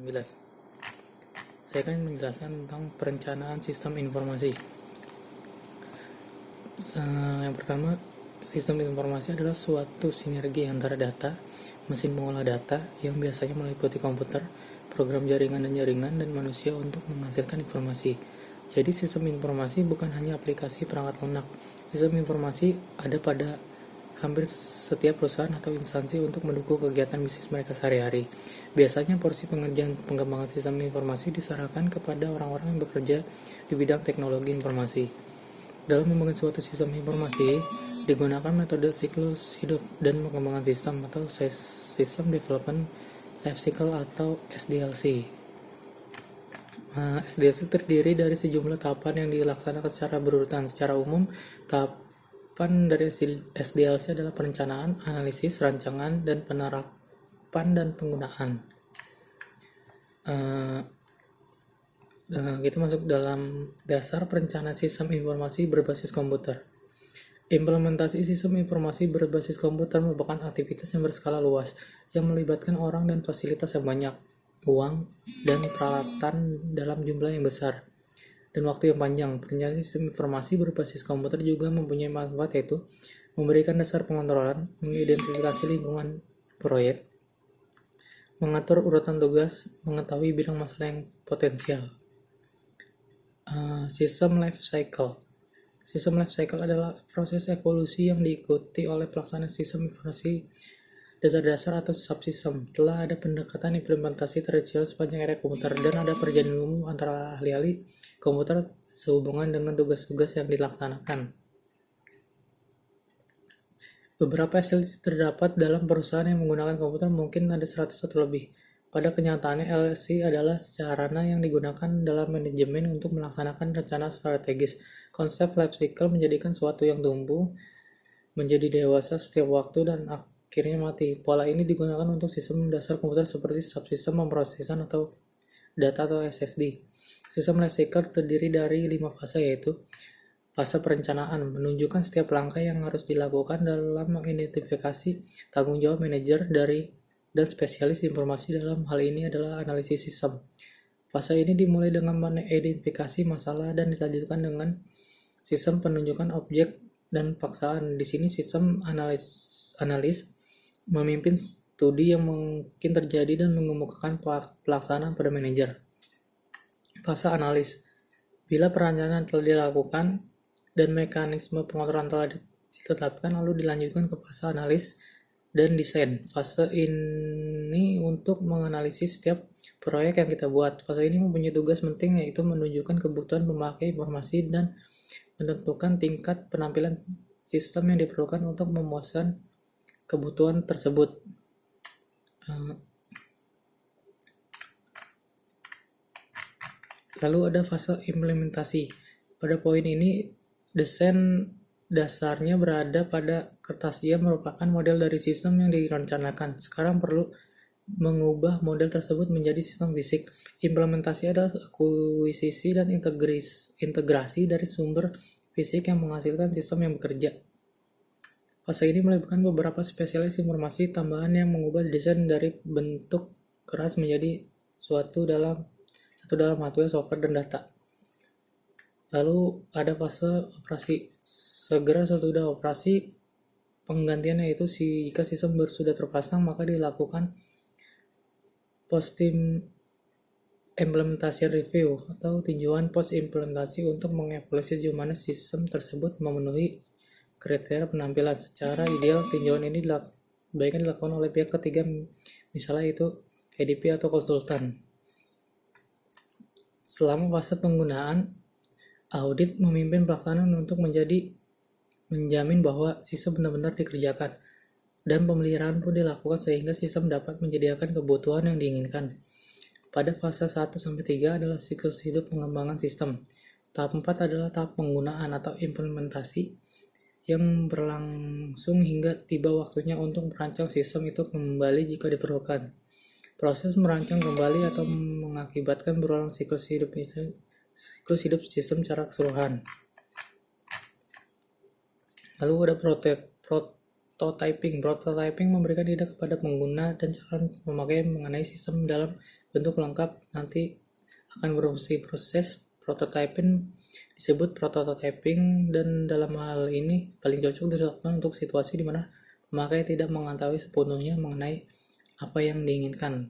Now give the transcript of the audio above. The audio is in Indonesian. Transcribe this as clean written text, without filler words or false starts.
9. Saya akan menjelaskan tentang perencanaan sistem informasi. Yang pertama, sistem informasi adalah suatu sinergi antara data, mesin pengolah data yang biasanya meliputi komputer, program jaringan dan manusia untuk menghasilkan informasi. Jadi sistem informasi bukan hanya aplikasi perangkat lunak. Sistem informasi ada pada hampir setiap perusahaan atau instansi untuk mendukung kegiatan bisnis mereka sehari-hari. Biasanya porsi pengerjaan pengembangan sistem informasi diserahkan kepada orang-orang yang bekerja di bidang teknologi informasi. Dalam membangun suatu sistem informasi, digunakan metode siklus hidup dan pengembangan sistem atau System Development Life Cycle atau SDLC. SDLC terdiri dari sejumlah tahapan yang dilaksanakan secara berurutan. Secara umum, tahapan dari SDLC adalah perencanaan, analisis, rancangan, dan penerapan dan penggunaan. Kita masuk dalam dasar perencanaan sistem informasi berbasis komputer. Implementasi sistem informasi berbasis komputer merupakan aktivitas yang berskala luas, yang melibatkan orang dan fasilitas yang banyak, uang, dan peralatan dalam jumlah yang besar, dan waktu yang panjang. Perencanaan sistem informasi berbasis komputer juga mempunyai manfaat, yaitu memberikan dasar pengontrolan, mengidentifikasi lingkungan proyek, mengatur urutan tugas, mengetahui bidang masalah yang potensial. System Life Cycle. Sistem life cycle adalah proses evolusi yang diikuti oleh pelaksanaan sistem informasi dasar-dasar atau subsistem. Telah ada pendekatan implementasi tradisional sepanjang era komputer, dan ada perjanjian umum antara ahli-ahli komputer sehubungan dengan tugas-tugas yang dilaksanakan. Beberapa SLC terdapat dalam perusahaan yang menggunakan komputer, mungkin ada 100 atau lebih. Pada kenyataannya, LC adalah sarana yang digunakan dalam manajemen untuk melaksanakan rencana strategis. Konsep life cycle menjadikan suatu yang tumbuh menjadi dewasa setiap waktu dan akhirnya mati. Pola ini digunakan untuk sistem dasar komputer seperti subsistem pemrosesan atau data atau SSD. Sistem life cycle terdiri dari 5 fase, yaitu fase perencanaan, menunjukkan setiap langkah yang harus dilakukan dalam mengidentifikasi tanggung jawab manajer dan spesialis informasi. Dalam hal ini adalah analisis sistem. Fase ini dimulai dengan mengidentifikasi masalah dan dilanjutkan dengan sistem penunjukan objek dan paksaan. Di sini sistem analis memimpin studi yang mungkin terjadi dan mengemukakan pelaksanaan pada manajer. Fase analis. Bila perencanaan telah dilakukan dan mekanisme pengontrolan telah ditetapkan, lalu dilanjutkan ke fase analis dan desain. Fase ini untuk menganalisis setiap proyek yang kita buat. Fase ini mempunyai tugas penting, yaitu menunjukkan kebutuhan pemakai informasi dan menentukan tingkat penampilan sistem yang diperlukan untuk memuaskan kebutuhan tersebut. Lalu ada fase implementasi. Pada poin ini, desain dasarnya berada pada kertas. Ia merupakan model dari sistem yang direncanakan. Sekarang perlu mengubah model tersebut menjadi sistem fisik. Implementasi adalah akuisisi dan integrasi dari sumber fisik yang menghasilkan sistem yang bekerja. Fase ini melibatkan beberapa spesialis informasi tambahan yang mengubah desain dari bentuk keras menjadi satu dalam hardware, software, dan data. Lalu ada fase operasi. Segera sesudah operasi, penggantiannya yaitu jika sistem sudah terpasang, maka dilakukan post-implementation review atau tinjauan post-implementasi untuk mengevaluasi sejauh mana sistem tersebut memenuhi kriteria penampilan. Secara ideal, tinjauan ini baiknya dilakukan oleh pihak ketiga, misalnya itu KDP atau konsultan. Selama fase penggunaan, audit memimpin pelaksanaan untuk menjamin bahwa sistem benar-benar dikerjakan, dan pemeliharaan pun dilakukan sehingga sistem dapat menyediakan kebutuhan yang diinginkan. Pada fase 1-3 adalah siklus hidup pengembangan sistem. Tahap 4 adalah tahap penggunaan atau implementasi yang berlangsung hingga tiba waktunya untuk merancang sistem itu kembali jika diperlukan. Proses merancang kembali atau mengakibatkan berulang siklus hidup sistem secara keseluruhan. Lalu ada prototyping. Prototyping memberikan ide kepada pengguna dan calon memakai mengenai sistem dalam bentuk lengkap. Nanti akan berusaha proses prototyping disebut prototyping, dan dalam hal ini paling cocok dilakukan untuk situasi di mana pemakai tidak mengetahui sepenuhnya mengenai apa yang diinginkan.